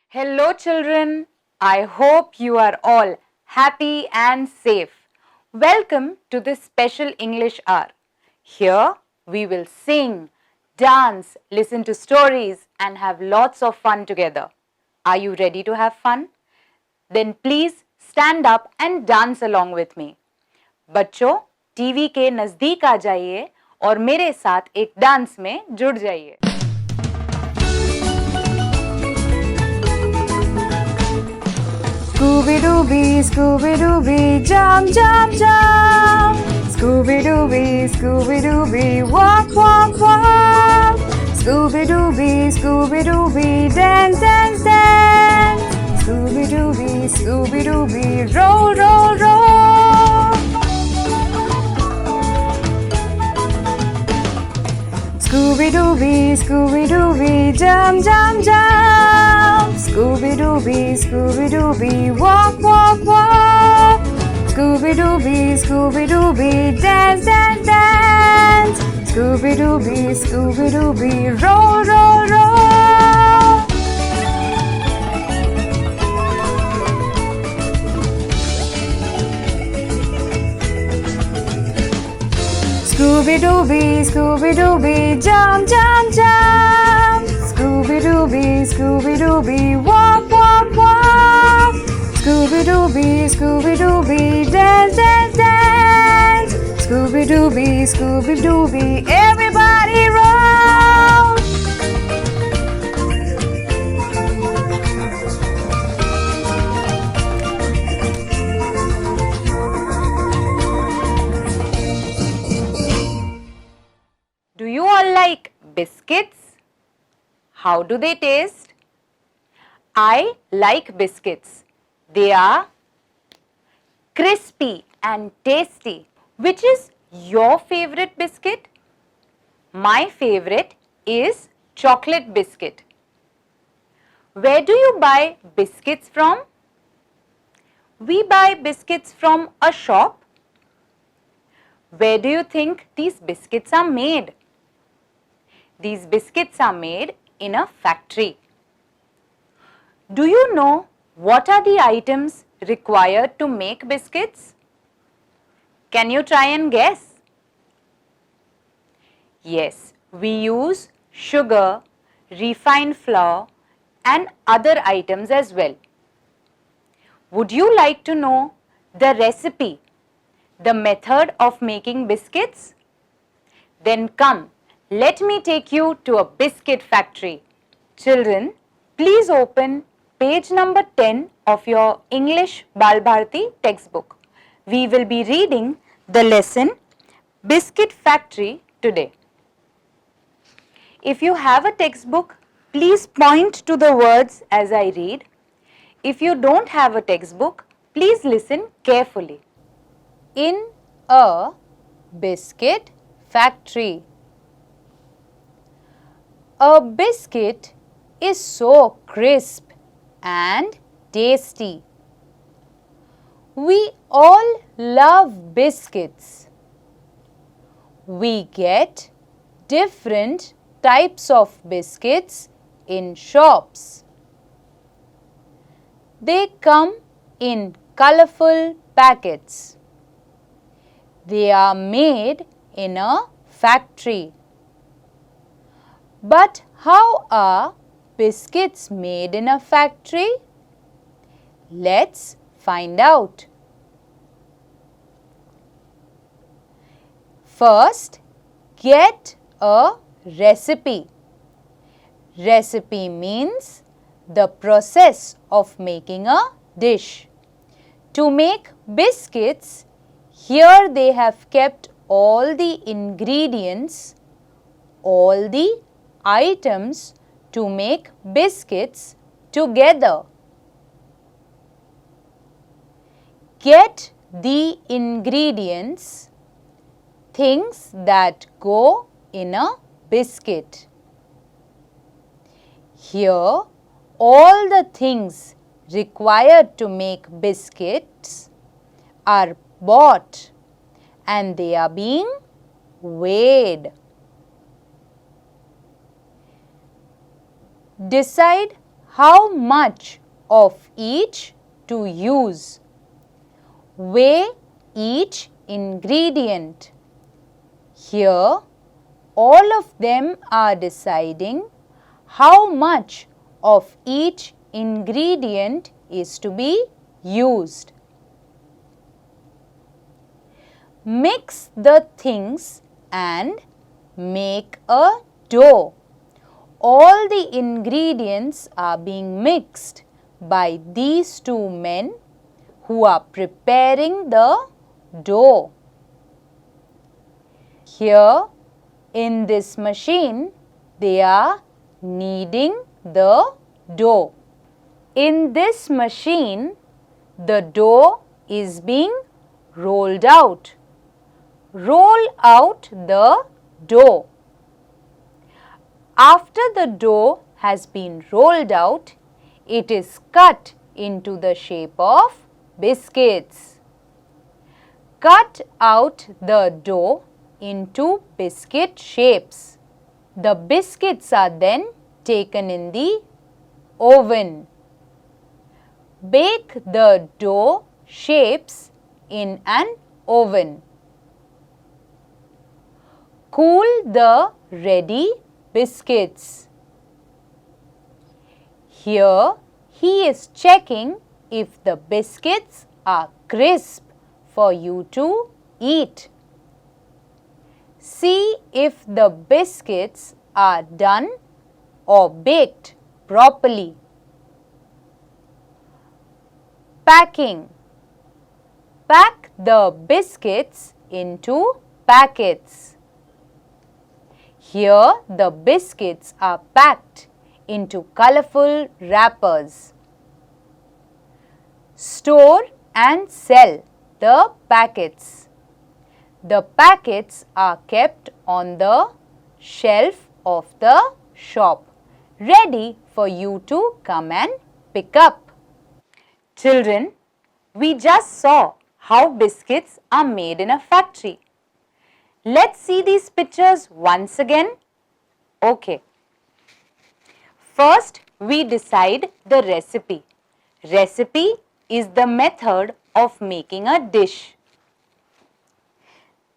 Hello children, I hope you are all happy and safe. Welcome to this special English hour. Here we will sing, dance, listen to stories and have lots of fun together. Are you ready to have fun? Then please stand up and dance along with me. बच्चों, TV के नजदीक आ जाइए और मेरे साथ एक dance में जुड़ जाइए. Scooby-Dooby, Scooby-Dooby, jump, jump, jump. Scooby-Dooby, Scooby-Dooby, walk, walk, walk. Scooby-Dooby, Scooby-Dooby, dance, dance, dance. Scooby-Dooby, Scooby-Dooby, roll, roll, roll. Scooby-Dooby, Scooby-Dooby, jump, jump, jump. Scooby-Dooby, Scooby-Dooby, walk, walk, walk. Scooby-Dooby, Scooby-Dooby, dance, dance, dance. Scooby-Dooby, Scooby-Dooby, roll, roll, roll. Scooby-Dooby, Scooby-Dooby, jump, jump, jump. Scooby-Dooby, Scooby-Dooby, walk, walk, walk. Scooby-Dooby, Scooby-Dooby, dance, dance, dance. Scooby-Dooby, Scooby-Dooby, everybody roll. Do you all like biscuits? How do they taste? I like biscuits. They are crispy and tasty. Which is your favorite biscuit? My favorite is chocolate biscuit. Where do you buy biscuits from? We buy biscuits from a shop. Where do you think these biscuits are made? These biscuits are made in a factory. Do you know what are the items required to make biscuits? Can you try and guess? Yes, we use sugar, refined flour and other items as well. Would you like to know the recipe, the method of making biscuits? Then come, let me take you to a biscuit factory. Children, please open page number 10 of your English Bal Bharati textbook. We will be reading the lesson Biscuit Factory today. If you have a textbook, please point to the words as I read. If you don't have a textbook, please listen carefully. In a biscuit factory. A biscuit is so crisp and tasty. We all love biscuits. We get different types of biscuits in shops. They come in colorful packets. They are made in a factory. But how are biscuits made in a factory? Let's find out. First, get a recipe. Recipe means the process of making a dish. To make biscuits, here they have kept all the ingredients, all the items to make biscuits together. Get the ingredients, things that go in a biscuit. Here, all the things required to make biscuits are bought and they are being weighed. Decide how much of each to use. Weigh each ingredient. Here, all of them are deciding how much of each ingredient is to be used. Mix the things and make a dough. All the ingredients are being mixed by these two men who are preparing the dough. Here in this machine, they are kneading the dough. In this machine, the dough is being rolled out. Roll out the dough. After the dough has been rolled out, it is cut into the shape of biscuits. Cut out the dough into biscuit shapes. The biscuits are then taken in the oven. Bake the dough shapes in an oven. Cool the ready biscuits. Here he is checking if the biscuits are crisp for you to eat. See if the biscuits are done or baked properly. Packing. Pack the biscuits into packets. Here the biscuits are packed into colorful wrappers. Store and sell the packets. The packets are kept on the shelf of the shop, ready for you to come and pick up. Children, we just saw how biscuits are made in a factory. Let's see these pictures once again. Okay. First, we decide the recipe. Recipe is the method of making a dish.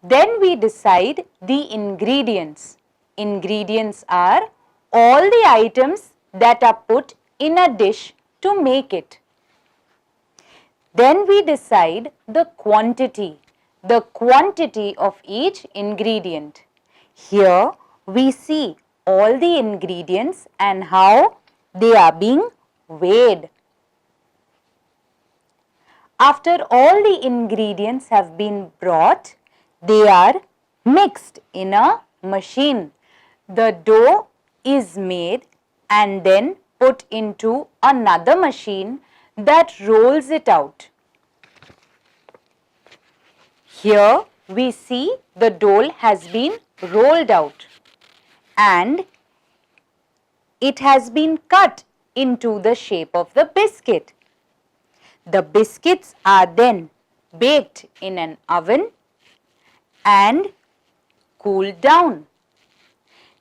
Then we decide the ingredients. Ingredients are all the items that are put in a dish to make it. Then we decide the quantity of each ingredient. Here we see all the ingredients and how they are being weighed. After all the ingredients have been brought, they are mixed in a machine. The dough is made and then put into another machine that rolls it out. Here we see the dough has been rolled out and it has been cut into the shape of the biscuit. The biscuits are then baked in an oven and cooled down.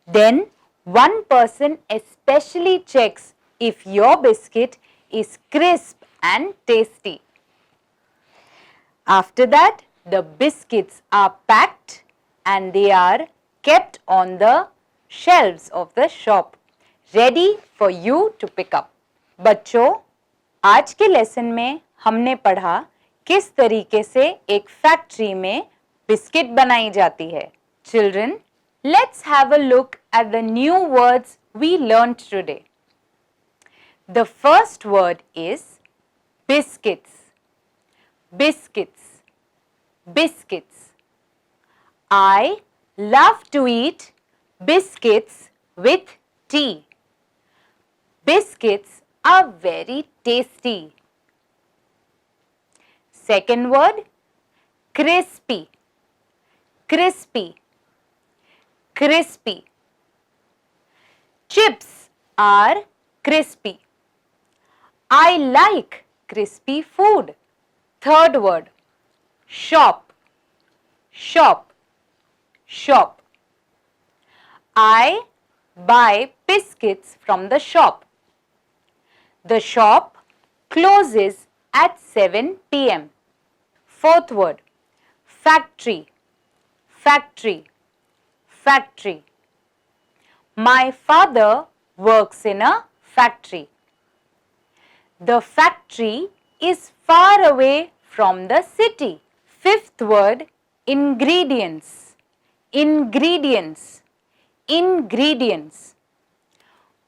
Then one person especially checks if your biscuit is crisp and tasty. After that, the biscuits are packed and they are kept on the shelves of the shop, ready for you to pick up. बच्चों, आज के lesson में हमने पढ़ा किस तरीके से एक फैक्ट्री में बिस्किट बनाई जाती है. Children, let's have a look at the new words we learned today. The first word is biscuits. Biscuits. Biscuits. I love to eat biscuits with tea. Biscuits are very tasty. Second word, crispy, crispy, crispy. Chips are crispy. I like crispy food. Third word, shop, shop, shop. I buy biscuits from the shop. The shop closes at 7 p.m. Fourth word, factory, factory, factory. My father works in a factory. The factory is far away from the city. Fifth word, ingredients, ingredients, ingredients.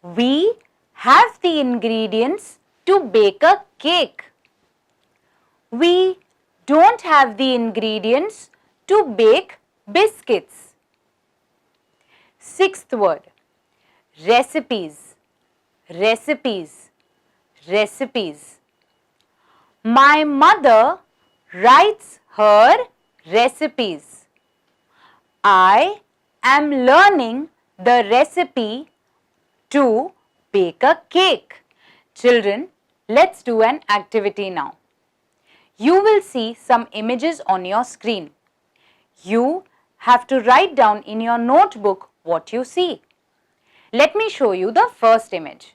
We have the ingredients to bake a cake. We don't have the ingredients to bake biscuits. Sixth word, recipes, recipes, recipes. My mother writes her recipes. I am learning the recipe to bake a cake. Children, let's do an activity now. You will see some images on your screen. You have to write down in your notebook what you see. Let me show you the first image.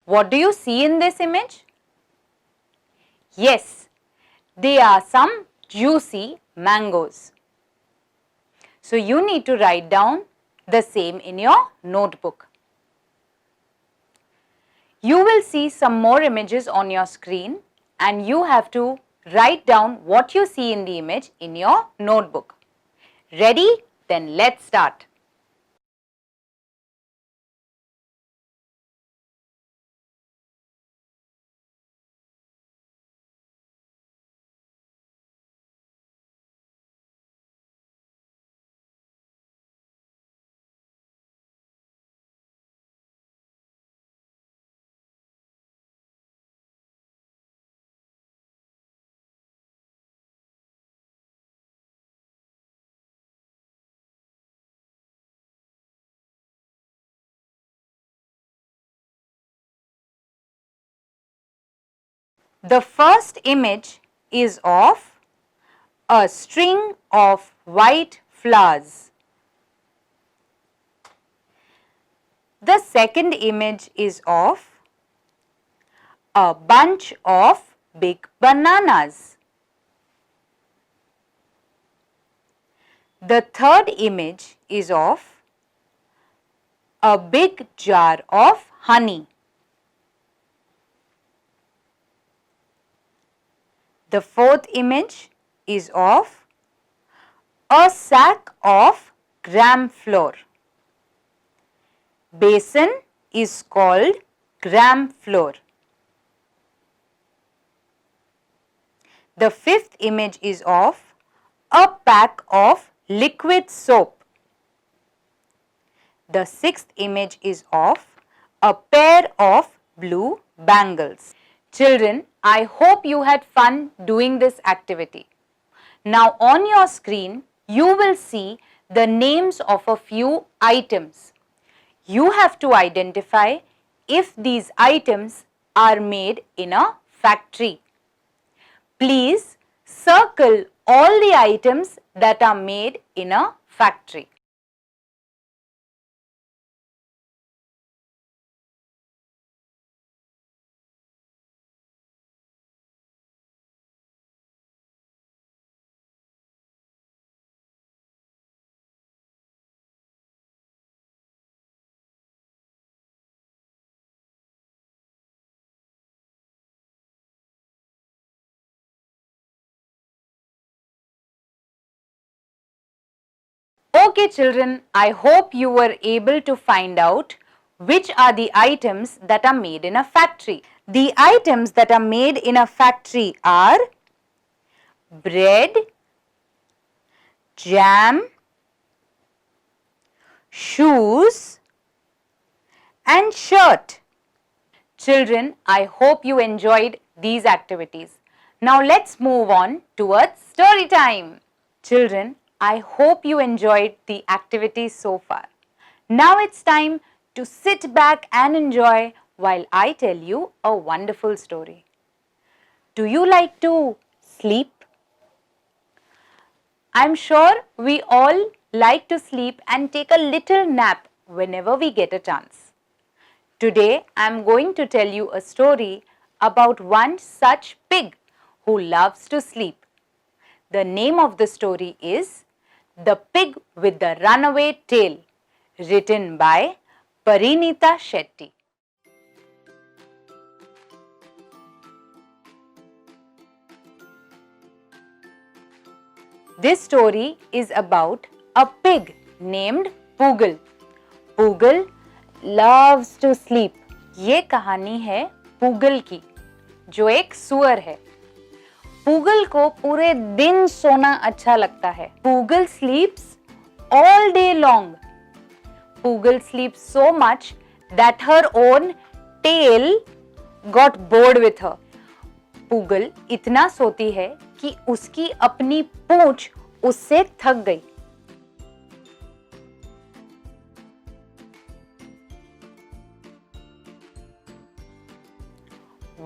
What do you see in this image? Yes, they are some juicy mangoes. So you need to write down the same in your notebook. You will see some more images on your screen and you have to write down what you see in the image in your notebook. Ready? Then let's start. The first image is of a string of white flowers. The second image is of a bunch of big bananas. The third image is of a big jar of honey. The fourth image is of a sack of gram flour. Basin is called gram flour. The fifth image is of a pack of liquid soap. The sixth image is of a pair of blue bangles. Children, I hope you had fun doing this activity. Now on your screen, you will see the names of a few items. You have to identify if these items are made in a factory. Please circle all the items that are made in a factory. Okay children, I hope you were able to find out which are the items that are made in a factory. The items that are made in a factory are bread, jam, shoes and shirt. Children, I hope you enjoyed these activities. Now let's move on towards story time. Children, I hope you enjoyed the activities so far. Now it's time to sit back and enjoy while I tell you a wonderful story. Do you like to sleep? I'm sure we all like to sleep and take a little nap whenever we get a chance. Today I'm going to tell you a story about one such pig who loves to sleep. The name of the story is The Pig with the Runaway Tail, written by Parinita Shetty. This story is about a pig named Poogle. Poogle loves to sleep. ये कहानी है पूगल की, जो एक सुअर है. पूगल को पूरे दिन सोना अच्छा लगता है. Poogle sleeps all day long. Poogle sleeps so much that her own tail got bored with her. Poogle इतना सोती है कि उसकी अपनी पूंछ उससे थक गई.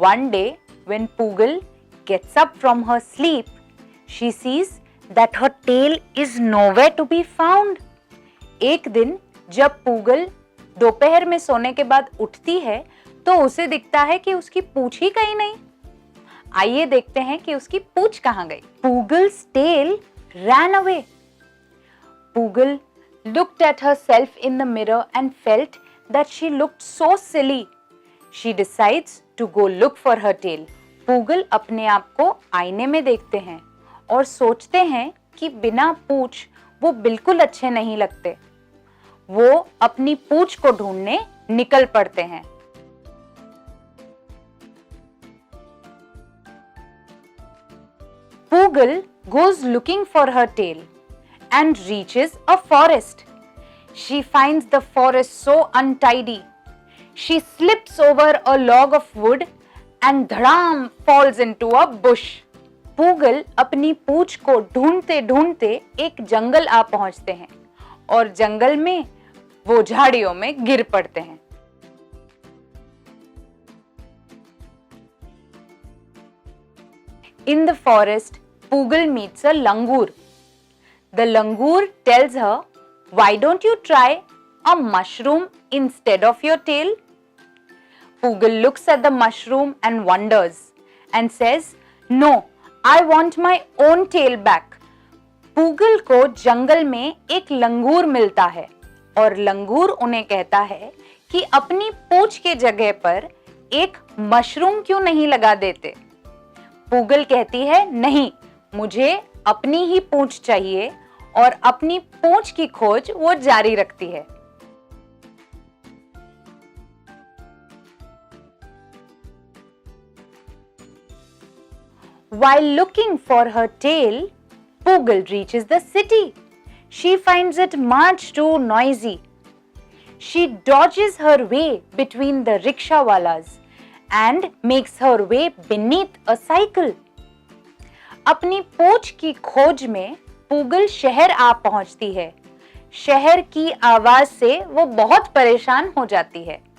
One day, when Poogle gets up from her sleep, she sees that her tail is nowhere to be found. एक दिन जब Poogle दोपहर में सोने के बाद उठती है, तो उसे दिखता है कि उसकी पूंछ ही कहीं नहीं. आइए देखते हैं कि उसकी पूंछ कहाँ गई. Poogle's tail ran away. Poogle looked at herself in the mirror and felt that she looked so silly. She decides to go look for her tail. Poogle अपने आप को आईने में देखते हैं और सोचते हैं कि बिना पूंछ वो बिल्कुल अच्छे नहीं लगते. वो अपनी पूंछ को ढूंढने निकल पड़ते हैं. Poogle goes looking for her tail and reaches a forest. She finds the forest so untidy. She slips over a log of wood and धड़ाम falls into a bush. Poogle अपनी पूंछ को ढूंढते ढूंढते एक जंगल आ पहुंचते हैं और जंगल में वो झाड़ियों में गिर पड़ते हैं. In the forest, Poogle meets a langur. The langur tells her, "Why don't you try a mushroom instead of your tail?" Poogle looks at the mushroom and wonders and says, "No, I want my own tail back." Poogle को जंगल में एक लंगूर मिलता है और लंगूर उन्हें कहता है कि अपनी पूंछ के जगह पर एक मशरूम क्यों नहीं लगा देते. Poogle कहती है, नहीं, मुझे अपनी ही पूंछ चाहिए, और अपनी पूंछ की खोज वो जारी रखती है. While looking for her tail, Poogle reaches the city. She finds it much too noisy. She dodges her way between the rickshawalas and makes her way beneath a cycle. अपनी पूंछ की खोज में Poogle शहर आ पहुंचती है. शहर की आवाज से वो बहुत परेशान हो जाती है.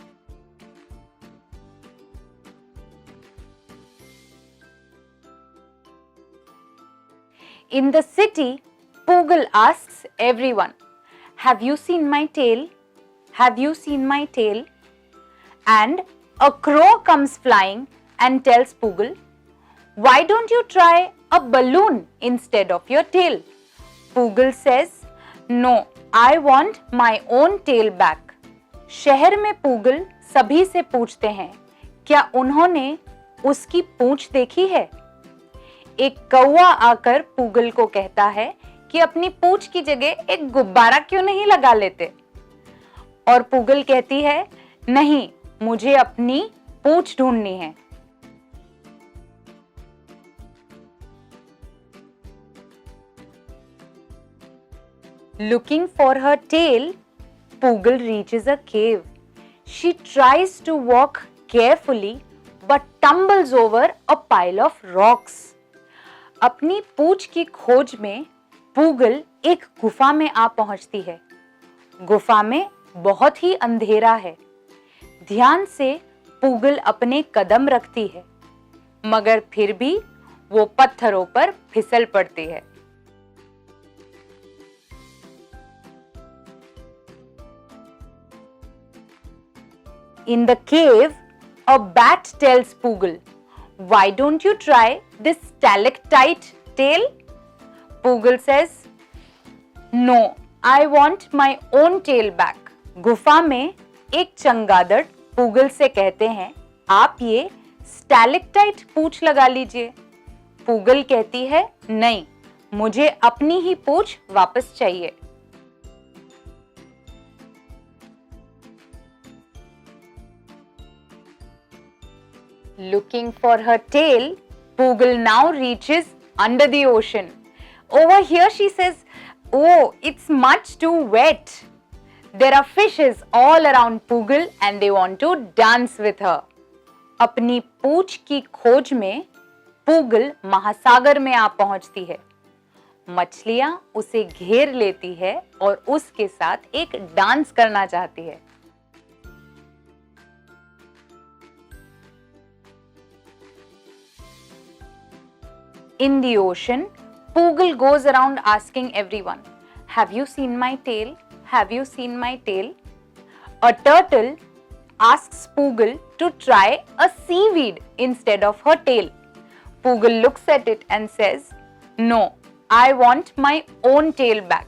In the city, Poogle asks everyone, "Have you seen my tail? Have you seen my tail?" And a crow comes flying and tells Poogle, "Why don't you try a balloon instead of your tail?" Poogle says, "No, I want my own tail back." शहर में Poogle सभी से पूछते हैं, क्या उन्होंने उसकी पूंछ देखी है? एक कौवा आकर Poogle को कहता है कि अपनी पूंछ की जगह एक गुब्बारा क्यों नहीं लगा लेते? और Poogle कहती है, नहीं, मुझे अपनी पूंछ ढूंढनी है. Looking for her tail, Poogle reaches a cave. She tries to walk carefully but tumbles over a pile of rocks. अपनी पूंछ की खोज में पूगल एक गुफा में आ पहुंचती है। गुफा में बहुत ही अंधेरा है। ध्यान से पूगल अपने कदम रखती है, मगर फिर भी वो पत्थरों पर फिसल पड़ती है। In the cave, a bat tells Poogle, "Why don't you try this stalactite tail?" Poogle says, "No, I want my own tail back." गुफा में एक चमगादड़ पूगल से कहते हैं, आप ये स्टैलेक्टाइट पूंछ लगा लीजिए। पूगल कहती है, नहीं, मुझे अपनी ही पूंछ वापस चाहिए। Looking for her tail, Poogle now reaches under the ocean. Over here she says, "Oh, it's much too wet." There are fishes all around Poogle and they want to dance with her. अपनी पूंछ की खोज में पूगल महासागर में आ पहुंचती है। मछलियां उसे घेर लेती है और उसके साथ एक डांस करना चाहती है। In the ocean, Poogle goes around asking everyone, "Have you seen my tail? Have you seen my tail?" A turtle asks Poogle to try a seaweed instead of her tail. Poogle looks at it and says, "No, I want my own tail back."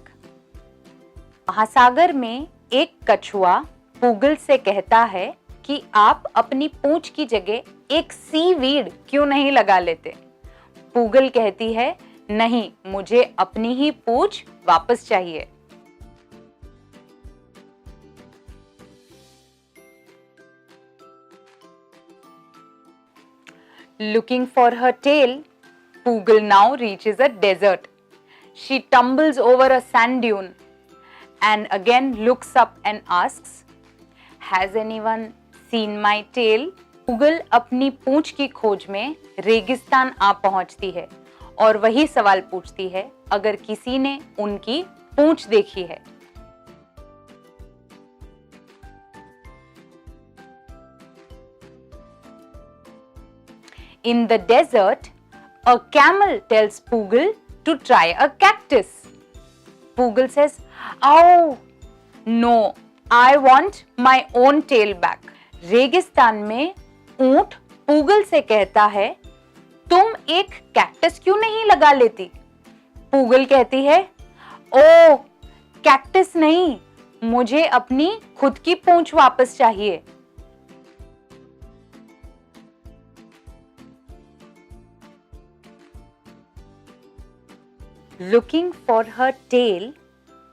महासागर में एक कछुआ पूगल से कहता है कि आप अपनी पूंछ की जगह एक सीवीड क्यों नहीं लगा लेते। पूगल कहती है, नहीं, मुझे अपनी ही पूंछ वापस चाहिए। Looking for her tail, Poogle now reaches a desert. She tumbles over a sand dune and again looks up and asks, "Has anyone seen my tail?" Poogle अपनी पूंछ की खोज में रेगिस्तान आ पहुंचती है और वही सवाल पूछती है, अगर किसी ने उनकी पूंछ देखी है। In the desert, a camel tells Poogle to try a cactus. Poogle says, "Oh, no, I want my own tail back." रेगिस्तान में ऊंट पूगल से कहता है, तुम एक कैक्टस क्यों नहीं लगा लेती? पूगल कहती है, ओ, कैक्टस नहीं, मुझे अपनी खुद की पूंछ वापस चाहिए। Looking for her tail,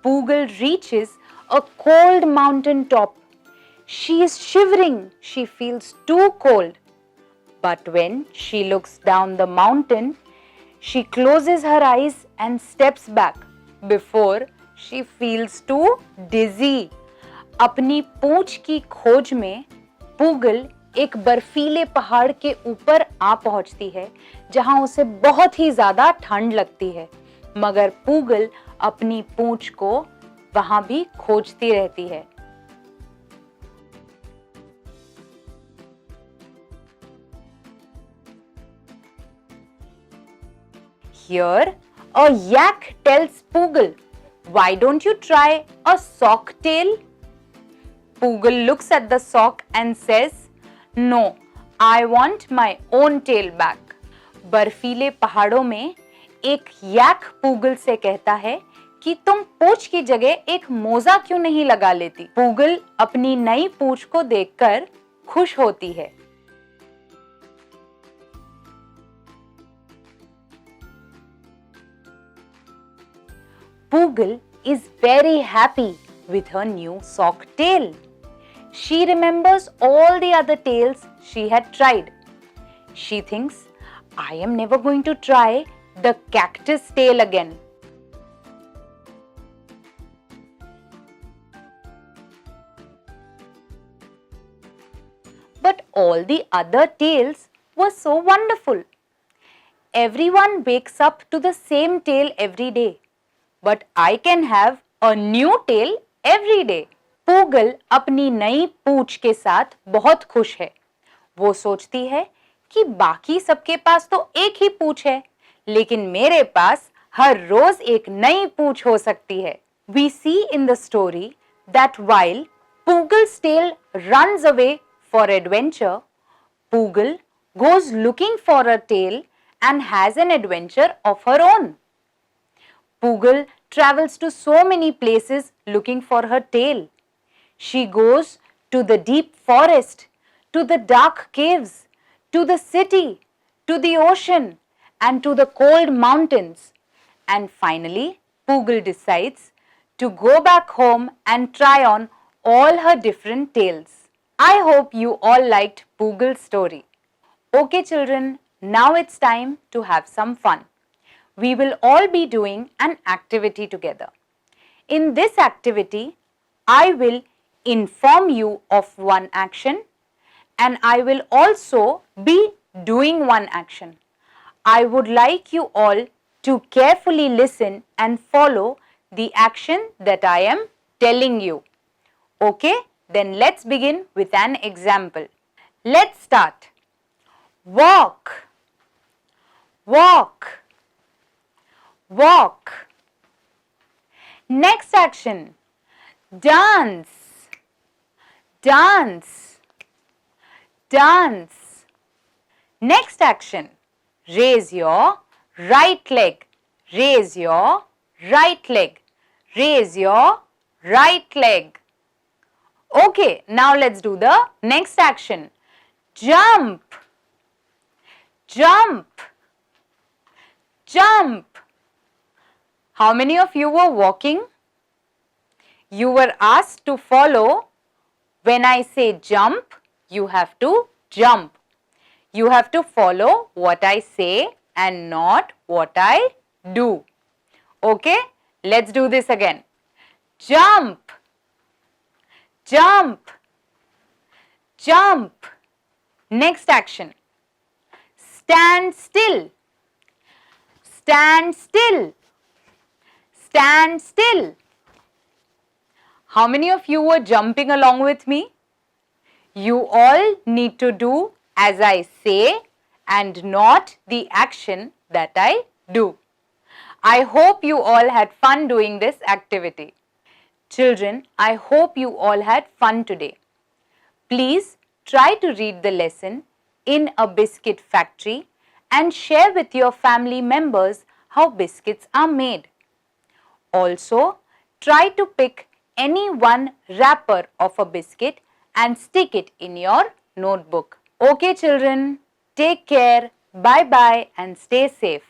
Poogle reaches a cold mountain top. She is shivering. She feels too cold. But when she looks down the mountain, she closes her eyes and steps back before she feels too dizzy. अपनी पूंछ की खोज में पूगल एक बर्फीले पहाड़ के ऊपर आ पहुंचती है, जहां उसे बहुत ही ज्यादा ठंड लगती है, मगर पूगल अपनी पूंछ को वहां भी खोजती रहती है। Here, a yak tells Poogle, "Why don't you try a sock tail?" Poogle looks at the sock and says, "No, I want my own tail back." बर्फीले पहाड़ों में एक याक पूगल से कहता है कि तुम पूंछ की जगह एक मोजा क्यों नहीं लगा लेती। पूगल अपनी नई पूंछ को देखकर खुश होती है। Poogle is very happy with her new sock tail. She remembers all the other tails she had tried. She thinks, I am never going to try the cactus tail again. But all the other tales were so wonderful. Everyone wakes up to the same tale every day, but I can have a new tale every day. Pugal अपनी नई पूंछ के साथ बहुत खुश है। वो सोचती है कि बाकी सबके पास तो एक ही पूंछ है, लेकिन मेरे पास हर रोज एक नई पूंछ हो सकती है। We see in the story that while Poogal's tail runs away for adventure, Poogal goes looking for a tail and has an adventure of her own. Poogal travels to so many places looking for her tail. She goes to the deep forest, to the dark caves, to the city, to the ocean, and to the cold mountains. And finally, Poogal decides to go back home and try on all her different tails. I hope you all liked Poogal's story. Okay children, now it's time to have some fun. We will all be doing an activity together. In this activity, I will inform you of one action and I will also be doing one action. I would like you all to carefully listen and follow the action that I am telling you. Okay, then let's begin with an example. Let's start. Walk, walk, walk. Next action. Dance, dance, dance. Next action. Raise your right leg, raise your right leg, raise your right leg. Okay, now let's do the next action. Jump, jump, jump. How many of you were walking? You were asked to follow. When I say jump, you have to jump. You have to follow what I say and not what I do. Okay, let's do this again. Jump, jump, jump. Next action. Stand still, stand still, stand still. How many of you were jumping along with me? You all need to do as I say and not the action that I do. I hope you all had fun doing this activity. Children, I hope you all had fun today. Please try to read the lesson in a biscuit factory and share with your family members how biscuits are made. Also, try to pick any one wrapper of a biscuit and stick it in your notebook. Okay children, take care, bye bye and stay safe.